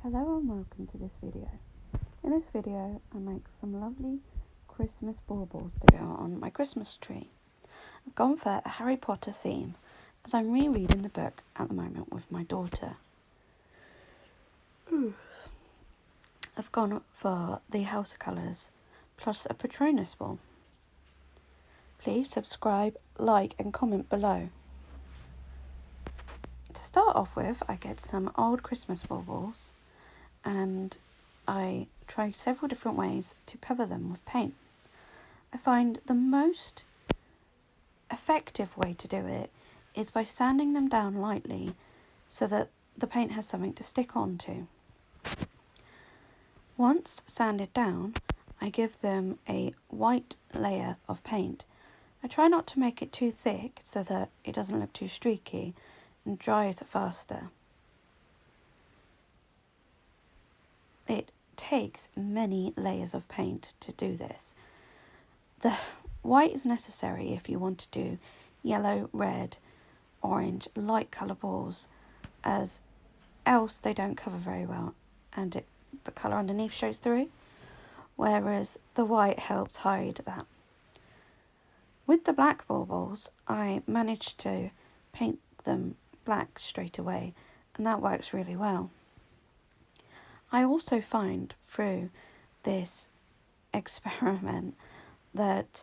Hello and welcome to this video. In this video I make some lovely Christmas baubles to go on my Christmas tree. I've gone for a Harry Potter theme as I'm rereading the book at the moment with my daughter. I've gone for the house colours plus a Petronas ball. Please subscribe, like and comment below. To start off with, I get some old Christmas baubles and I try several different ways to cover them with paint. I find the most effective way to do it is by sanding them down lightly so that the paint has something to stick onto. Once sanded down, I give them a white layer of paint. I try not to make it too thick so that it doesn't look too streaky and dries faster. It takes many layers of paint to do this. The white is necessary if you want to do yellow, red, orange, light colour balls, as else they don't cover very well and the colour underneath shows through, whereas the white helps hide that. With the black baubles, I managed to paint them black straight away, and that works really well. I also find through this experiment that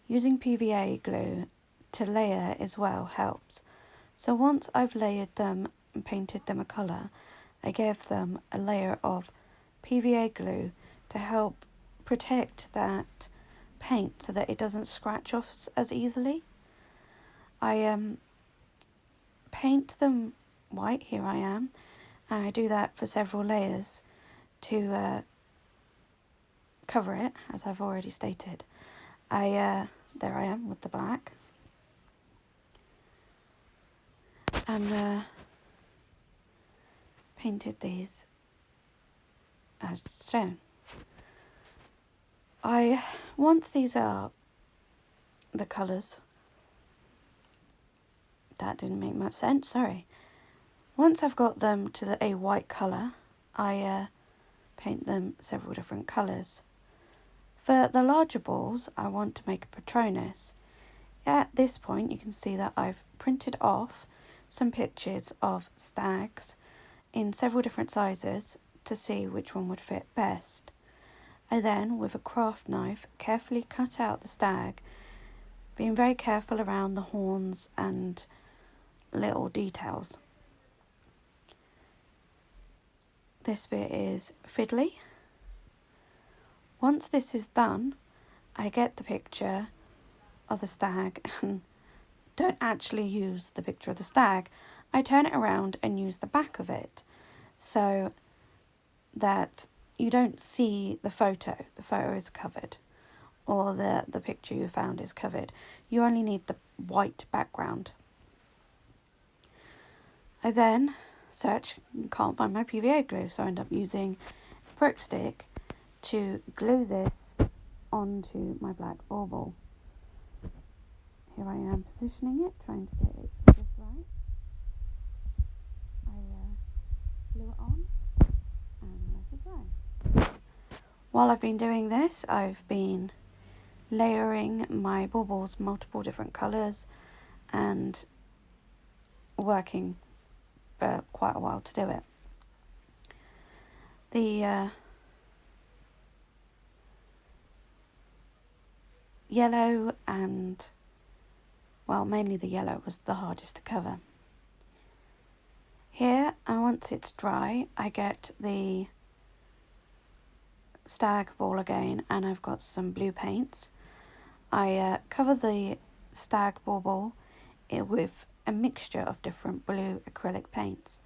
using PVA glue to layer as well helps. So once I've layered them and painted them a colour, I give them a layer of PVA glue to help protect that paint so that it doesn't scratch off as easily. I paint them white, here I am, and I do that for several layers to cover it, as I've already stated. There I am with the black, and painted these as shown. Once these are the colours, that didn't make much sense, sorry. Once I've got them to a white colour, I paint them several different colours. For the larger balls, I want to make a Petronas. At this point, you can see that I've printed off some pictures of stags in several different sizes to see which one would fit best. I then, with a craft knife, carefully cut out the stag, being very careful around the horns and little details. This bit is fiddly. Once this is done, I get the picture of the stag and don't actually use the picture of the stag. I turn it around and use the back of it so that you don't see the photo. The photo is covered, or the picture you found is covered. You only need the white background. I then search and can't find my PVA glue, so I end up using a prick stick to glue this onto my black bauble. Here I am positioning it, trying to get it just right. I glue it on and let it dry. While I've been doing this, I've been layering my baubles multiple different colours and working for quite a while to do it. The yellow and, well, mainly the yellow was the hardest to cover. Here, and once it's dry, I get the stag ball again, and I've got some blue paints. I cover the stag bauble with a mixture of different blue acrylic paints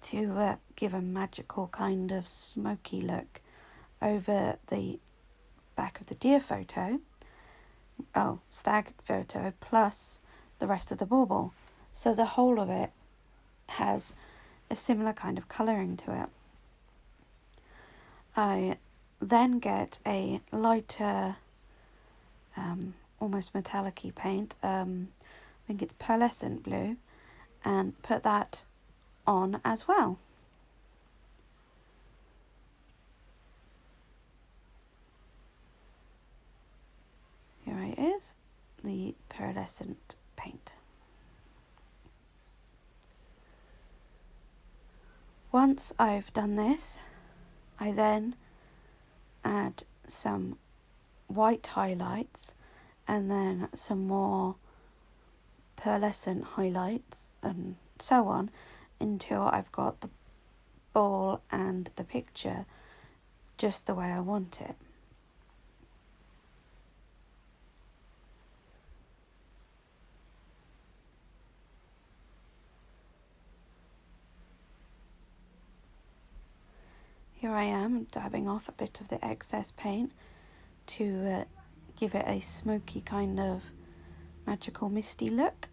to give a magical kind of smoky look over the back of the deer photo, stag photo, plus the rest of the bauble, so the whole of it has a similar kind of colouring to it. I then get a lighter, almost metallic-y paint, I think it's pearlescent blue, and put that on as well. the pearlescent paint. Once I've done this, I then add some white highlights and then some more pearlescent highlights and so on until I've got the ball and the picture just the way I want it. Here I am dabbing off a bit of the excess paint to give it a smoky kind of magical misty look.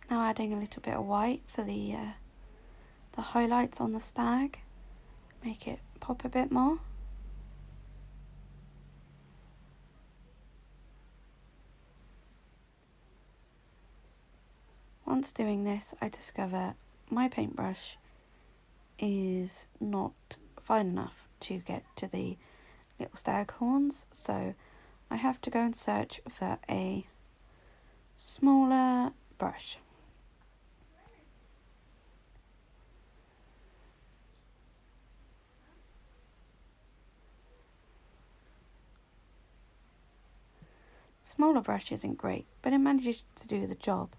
Now adding a little bit of white for the highlights on the stag, make it pop a bit more. Once doing this, I discover my paintbrush is not fine enough to get to the little stag horns, so I have to go and search for a smaller brush. Smaller brush isn't great, but it manages to do the job.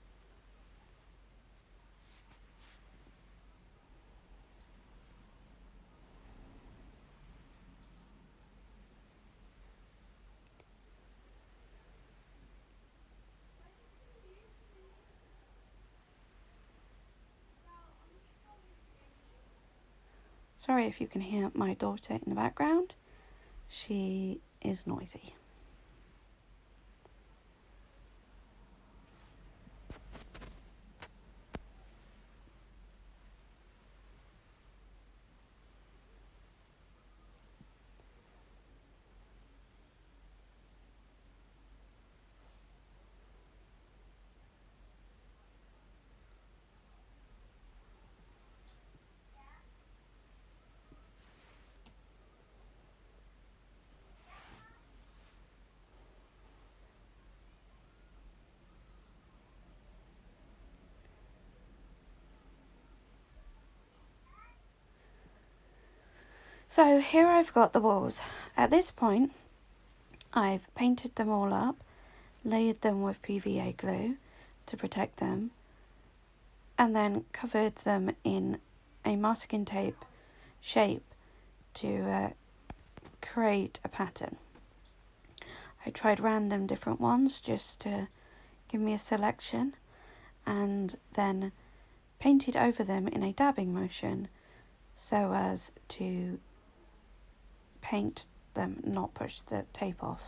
Sorry if you can hear my daughter in the background. She is noisy. So here I've got the walls. At this point, I've painted them all up, layered them with PVA glue to protect them, and then covered them in a masking tape shape to create a pattern. I tried random different ones just to give me a selection, and then painted over them in a dabbing motion so as to paint them, not push the tape off.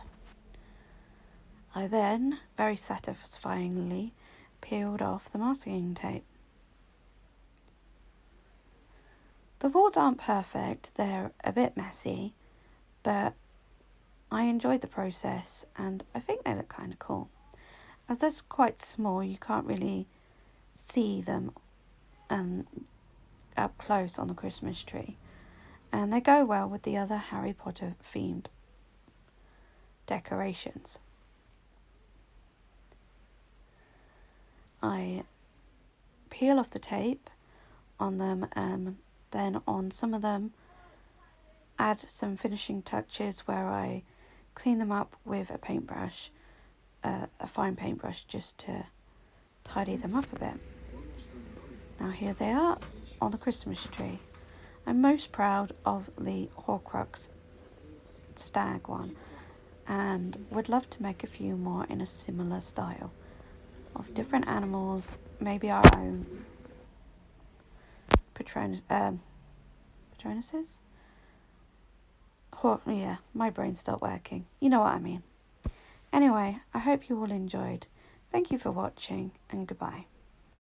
I then, very satisfyingly, peeled off the masking tape. The walls aren't perfect, they're a bit messy, but I enjoyed the process and I think they look kind of cool. As they're quite small, you can't really see them up close on the Christmas tree. And they go well with the other Harry Potter themed decorations. I peel off the tape on them and then on some of them add some finishing touches where I clean them up with a paintbrush, a fine paintbrush, just to tidy them up a bit. Now here they are on the Christmas tree. I'm most proud of the Horcrux stag one, and would love to make a few more in a similar style of different animals, maybe our own Petronases? Yeah, my brain stopped working. You know what I mean. Anyway, I hope you all enjoyed. Thank you for watching, and goodbye.